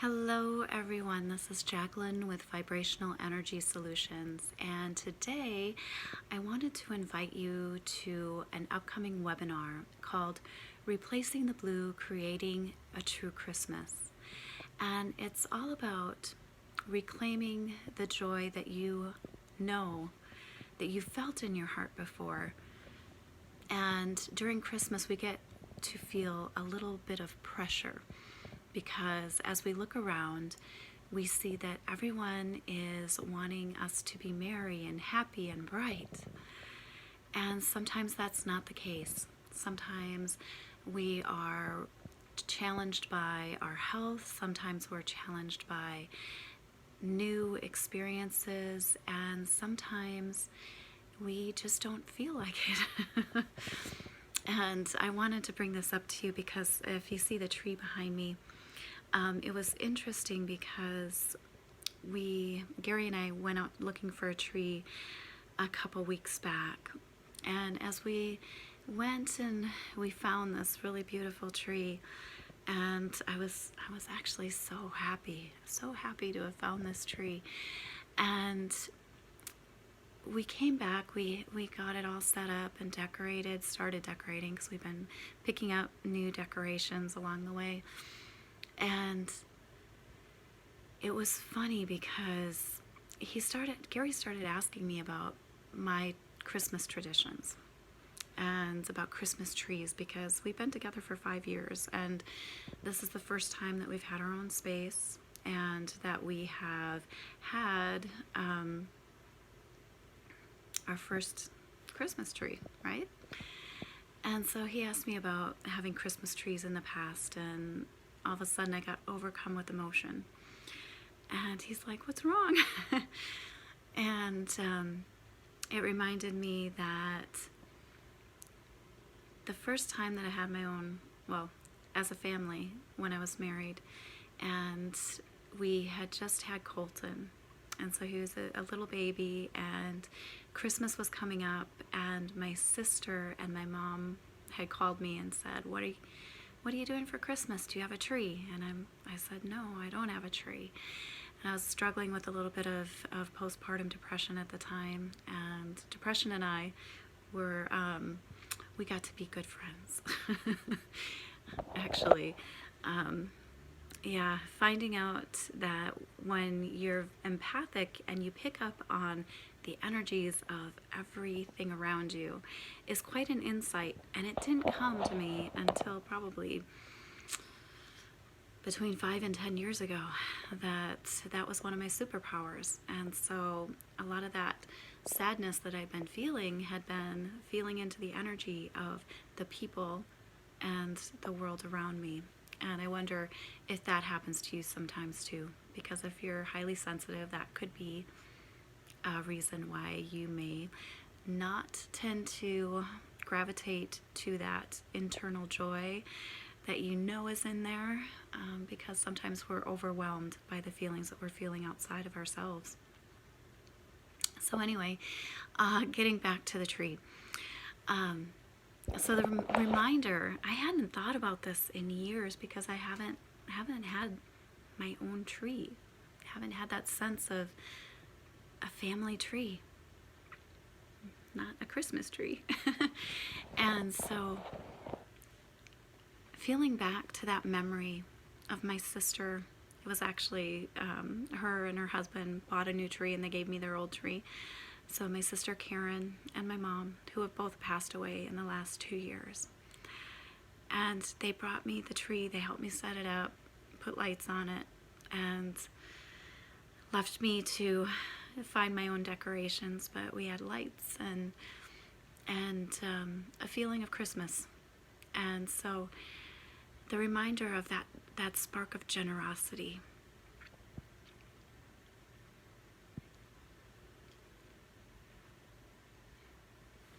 Hello everyone, this is Jacqueline with Vibrational Energy Solutions, and today I wanted to invite you to an upcoming webinar called Replacing the Blue, Creating a True Christmas. And it's all about reclaiming the joy that you know that you felt in your heart before. And during Christmas we get to feel a little bit of pressure, because as we look around, we see that everyone is wanting us to be merry and happy and bright. And sometimes that's not the case. Sometimes we are challenged by our health, sometimes we're challenged by new experiences, and sometimes we just don't feel like it. And I wanted to bring this up to you because if you see the tree behind me, it was interesting because Gary and I went out looking for a tree a couple weeks back, and as we went and we found this really beautiful tree, and I was actually so happy to have found this tree. And we came back, we got it all set up and started decorating, because we've been picking up new decorations along the way. And it was funny because Gary started asking me about my Christmas traditions and about Christmas trees, because we've been together for 5 years, and this is the first time that we've had our own space and that we have had our first Christmas tree, right? And so he asked me about having Christmas trees in the past, and all of a sudden I got overcome with emotion. And he's like, "What's wrong?" And it reminded me that the first time that I had my own, well, as a family, when I was married, and we had just had Colton. And so he was a little baby, and Christmas was coming up, and my sister and my mom had called me and said, what are you doing for Christmas? Do you have a tree? And I said, "No, I don't have a tree." And I was struggling with a little bit of postpartum depression at the time, and depression and I were, we got to be good friends. Actually, yeah, finding out that when you're empathic and you pick up on the energies of everything around you is quite an insight. And it didn't come to me until probably between 5 and 10 years ago that was one of my superpowers. And so a lot of that sadness that I've been feeling had been feeling into the energy of the people and the world around me. And I wonder if that happens to you sometimes too, because if you're highly sensitive, that could be a reason why you may not tend to gravitate to that internal joy that you know is in there, because sometimes we're overwhelmed by the feelings that we're feeling outside of ourselves. So anyway, getting back to the tree. So the reminder, I hadn't thought about this in years because I haven't had my own tree. I haven't had that sense of a family tree, not a Christmas tree. And so feeling back to that memory of my sister, it was actually her and her husband bought a new tree and they gave me their old tree. So my sister Karen and my mom, who have both passed away in the last 2 years, and they brought me the tree, they helped me set it up, put lights on it, and left me to find my own decorations, but we had lights and a feeling of Christmas. And so the reminder of that spark of generosity.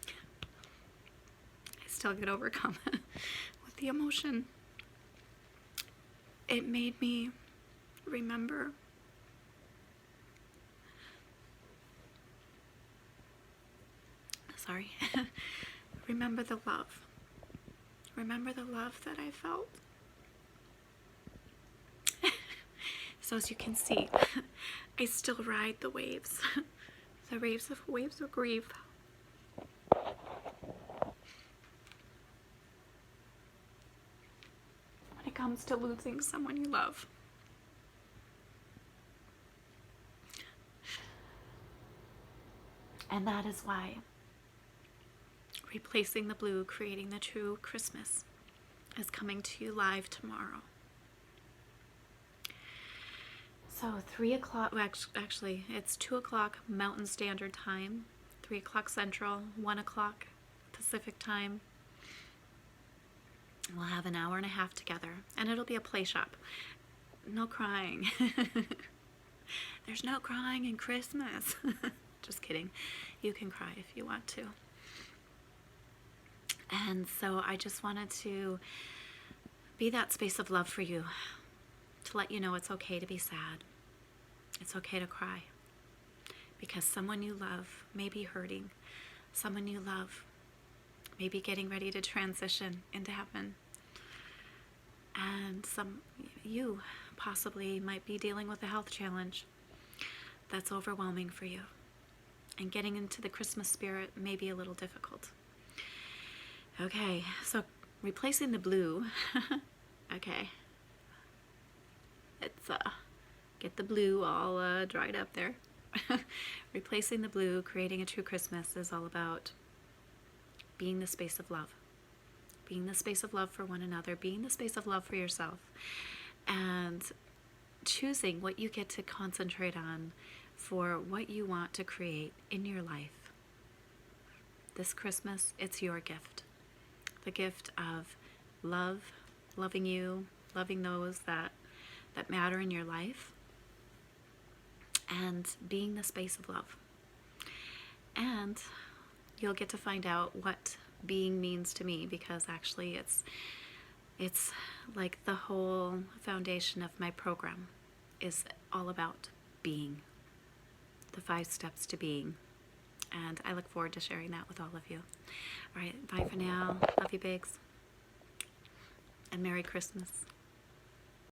I still get overcome with the emotion. It made me remember remember the love. Remember the love that I felt. So as you can see, I still ride the waves. The waves of grief. When it comes to losing someone you love. And that is why Replacing the Blue, Creating the True Christmas is coming to you live tomorrow. So 3 o'clock, well, actually it's 2 o'clock Mountain Standard Time, 3 o'clock Central, 1 o'clock Pacific Time. We'll have an hour and a half together, and it'll be a play shop. No crying. There's no crying in Christmas. Just kidding. You can cry if you want to. And so I just wanted to be that space of love for you, to let you know it's okay to be sad. It's okay to cry. Because someone you love may be hurting. Someone you love may be getting ready to transition into heaven. And you possibly might be dealing with a health challenge that's overwhelming for you. And getting into the Christmas spirit may be a little difficult. Okay, so replacing the blue. Okay. Let's get the blue all dried up there. Replacing the Blue, Creating a True Christmas is all about being the space of love. Being the space of love for one another, being the space of love for yourself, and choosing what you get to concentrate on for what you want to create in your life. This Christmas, it's your gift. The gift of love, loving you, loving those that matter in your life, and being the space of love. And you'll get to find out what being means to me, because actually it's like the whole foundation of my program is all about being. The 5 steps to being. And I look forward to sharing that with all of you. All right, bye for now. Love you, bigs. And Merry Christmas.